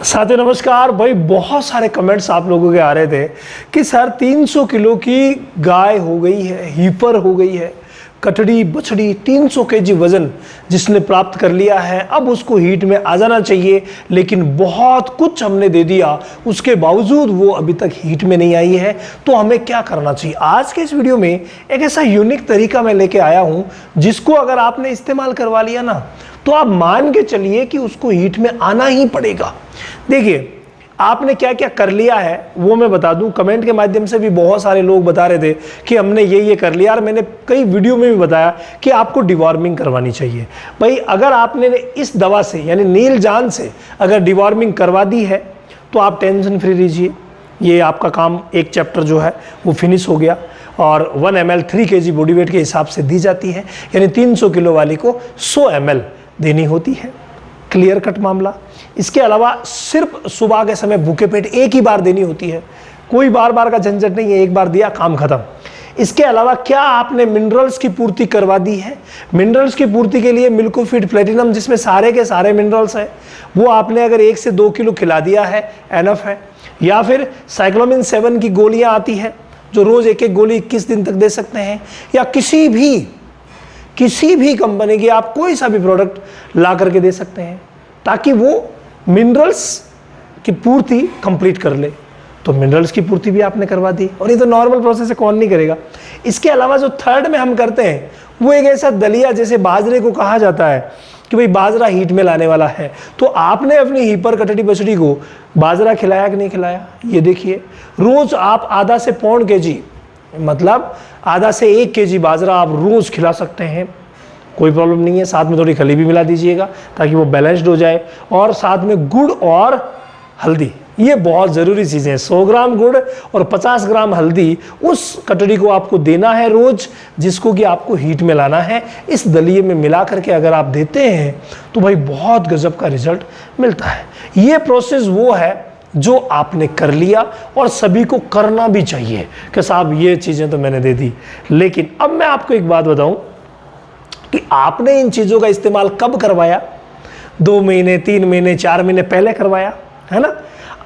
साथियों नमस्कार भाई। बहुत सारे कमेंट्स आप लोगों के आ रहे थे कि सर 300 किलो की गाय हो गई है, हीपर हो गई है, कटड़ी बछड़ी 300 केजी वजन जिसने प्राप्त कर लिया है, अब उसको हीट में आ जाना चाहिए, लेकिन बहुत कुछ हमने दे दिया उसके बावजूद वो अभी तक हीट में नहीं आई है, तो हमें क्या करना चाहिए। आज के इस वीडियो में एक ऐसा यूनिक तरीका मैं लेके आया हूं जिसको अगर आपने इस्तेमाल करवा लिया ना तो आप मान के चलिए कि उसको हीट में आना ही पड़ेगा। देखिए आपने क्या क्या कर लिया है वो मैं बता दूं। कमेंट के माध्यम से भी बहुत सारे लोग बता रहे थे कि हमने ये कर लिया, और मैंने कई वीडियो में भी बताया कि आपको डिवॉर्मिंग करवानी चाहिए। भाई अगर आपने इस दवा से यानी नील जान से अगर डिवॉर्मिंग करवा दी है तो आप टेंशन फ्री रहिए। ये आपका काम एक चैप्टर जो है वो फिनिश हो गया, और 1 ml 3 kg बॉडी वेट के हिसाब से दी जाती है, यानी 300 किलो वाली को 100 ml देनी होती है। क्लियर कट मामला। इसके अलावा सिर्फ सुबह के समय भूखे पेट एक ही बार देनी होती है, कोई बार बार का झंझट नहीं है, एक बार दिया काम खत्म। इसके अलावा क्या आपने मिनरल्स की पूर्ति करवा दी है? मिनरल्स की पूर्ति के लिए मिल्कोफिट प्लेटिनम जिसमें सारे के सारे मिनरल्स हैं वो आपने अगर 1 से 2 किलो खिला दिया है एनफ है। या फिर साइक्लोमिन 7 की गोलियां आती है जो रोज एक एक गोली 21 दिन तक दे सकते हैं, या किसी भी कंपनी की आप कोई सा भी प्रोडक्ट ला करके दे सकते हैं ताकि वो मिनरल्स की पूर्ति कंप्लीट कर ले। तो मिनरल्स की पूर्ति भी आपने करवा दी, और ये तो नॉर्मल प्रोसेस है, कौन नहीं करेगा। इसके अलावा जो थर्ड में हम करते हैं वो एक ऐसा दलिया, जैसे बाजरे को कहा जाता है कि भाई बाजरा हीट में लाने वाला है, तो आपने अपनी हीपर कटड़ी बछड़ी को बाजरा खिलाया कि नहीं खिलाया। ये देखिए रोज आप आधा से 1.25 kg, मतलब आधा से 1 kg बाजरा आप रोज खिला सकते हैं, कोई प्रॉब्लम नहीं है। साथ में थोड़ी खली भी मिला दीजिएगा ताकि वो बैलेंस्ड हो जाए, और साथ में गुड़ और हल्दी, ये बहुत ज़रूरी चीज़ें हैं। 100 ग्राम गुड़ और 50 ग्राम हल्दी उस कटड़ी को आपको देना है रोज, जिसको कि आपको हीट में लाना है। इस दलिए में मिला करके अगर आप देते हैं तो भाई बहुत गजब का रिजल्ट मिलता है। ये प्रोसेस वो है जो आपने कर लिया, और सभी को करना भी चाहिए कि साहब ये चीज़ें तो मैंने दे दी। लेकिन अब मैं आपको एक बात बताऊं कि आपने इन चीज़ों का इस्तेमाल कब करवाया? 2 महीने 3 महीने 4 महीने पहले करवाया है ना।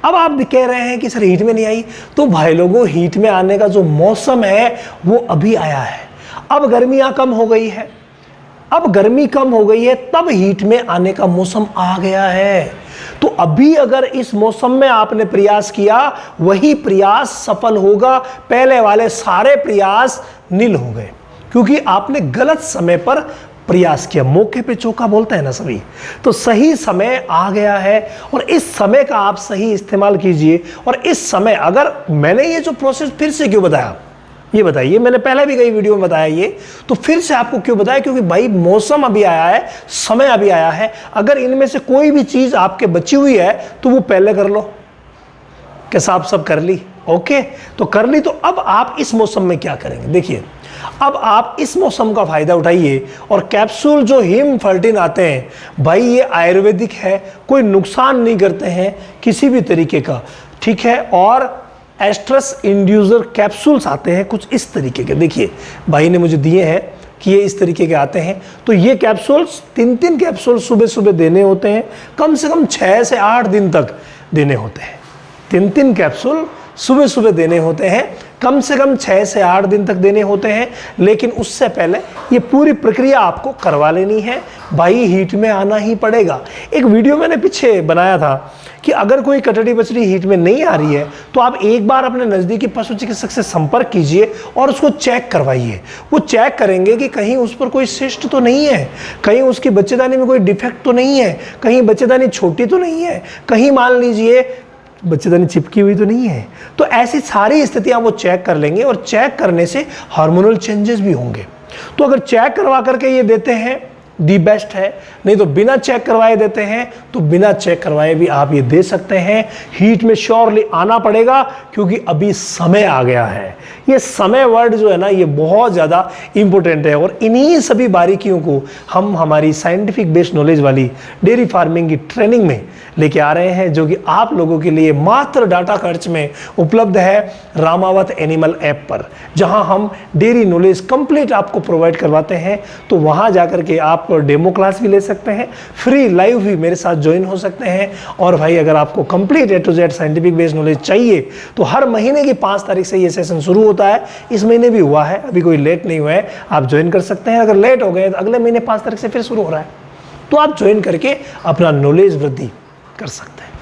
अब आप कह रहे हैं कि सर हीट में नहीं आई, तो भाई लोगों हीट में आने का जो मौसम है वो अभी आया है। अब गर्मियाँ कम हो गई है, अब गर्मी कम हो गई है, तब हीट में आने का मौसम आ गया है। तो अभी अगर इस मौसम में आपने प्रयास किया वही प्रयास सफल होगा, पहले वाले सारे प्रयास नील हो गए क्योंकि आपने गलत समय पर प्रयास किया। मौके पे चौका बोलते हैं ना सभी, तो सही समय आ गया है, और इस समय का आप सही इस्तेमाल कीजिए। और इस समय अगर मैंने ये जो प्रोसेस फिर से क्यों बताया ये बताइए, मैंने पहले भी कई वीडियो में बताया ये, तो फिर से आपको क्यों बताया? क्योंकि भाई मौसम अभी आया है, समय अभी आया है। अगर इनमें से कोई भी चीज आपके बची हुई है तो वो पहले कर लो। कैसा आप सब कर ली? ओके, तो कर ली। तो अब आप इस मौसम में क्या करेंगे? देखिए अब आप इस मौसम का फायदा उठाइए, और कैप्सूल जो हिम-13 आते हैं भाई ये आयुर्वेदिक है, कोई नुकसान नहीं करते हैं किसी भी तरीके का, ठीक है। और एस्ट्रस इंड्यूसर कैप्सूल्स आते हैं कुछ इस तरीके के, देखिए भाई ने मुझे दिए हैं कि ये इस तरीके के आते हैं। तो ये कैप्सूल्स 3 कैप्सूल सुबह सुबह देने होते हैं, कम से कम 6 से 8 दिन तक देने होते हैं। 3 कैप्सूल सुबह सुबह देने होते हैं, कम से कम 6 से 8 दिन तक देने होते हैं। लेकिन उससे पहले ये पूरी प्रक्रिया आपको करवा लेनी है, भाई हीट में आना ही पड़ेगा। एक वीडियो मैंने पीछे बनाया था कि अगर कोई कटड़ी बछड़ी हीट में नहीं आ रही है तो आप एक बार अपने नज़दीकी पशु चिकित्सक से संपर्क कीजिए और उसको चेक करवाइए। वो चेक करेंगे कि कहीं उस पर कोई सिस्ट तो नहीं है, कहीं उसकी बच्चेदानी में कोई डिफेक्ट तो नहीं है, कहीं बच्चेदानी छोटी तो नहीं है, कहीं मान लीजिए बच्चेदानी चिपकी हुई तो नहीं है। तो ऐसी सारी स्थितियां वो चेक कर लेंगे, और चेक करने से हार्मोनल चेंजेस भी होंगे। तो अगर चेक करवा करके ये देते हैं दी बेस्ट है, नहीं तो बिना चेक करवाए देते हैं तो बिना चेक करवाए भी आप ये दे सकते हैं। हीट में श्योरली आना पड़ेगा क्योंकि अभी समय आ गया है। ये समय वर्ड जो है ना ये बहुत ज़्यादा इंपॉर्टेंट है, और इन्हीं सभी बारीकियों को हम हमारी साइंटिफिक बेस्ड नॉलेज वाली डेयरी फार्मिंग की ट्रेनिंग में लेके आ रहे हैं, जो कि आप लोगों के लिए मात्र डाटा खर्च में उपलब्ध है रामावत एनिमल ऐप पर, जहां हम डेयरी नॉलेज कंप्लीट आपको प्रोवाइड करवाते हैं। तो वहां जाकर के आप आप डेमो क्लास भी ले सकते हैं, फ्री लाइव भी मेरे साथ ज्वाइन हो सकते हैं। और भाई अगर आपको complete A to Z scientific based knowledge चाहिए तो हर महीने की 5 तारीख से ये सेशन शुरू होता है। इस महीने भी हुआ है, अभी कोई लेट नहीं हुआ है, आप ज्वाइन कर सकते हैं। अगर लेट हो गए तो अगले महीने 5 तारीख से फिर शुरू हो रहा है, तो आप ज्वाइन करके अपना नॉलेज वृद्धि कर सकते हैं।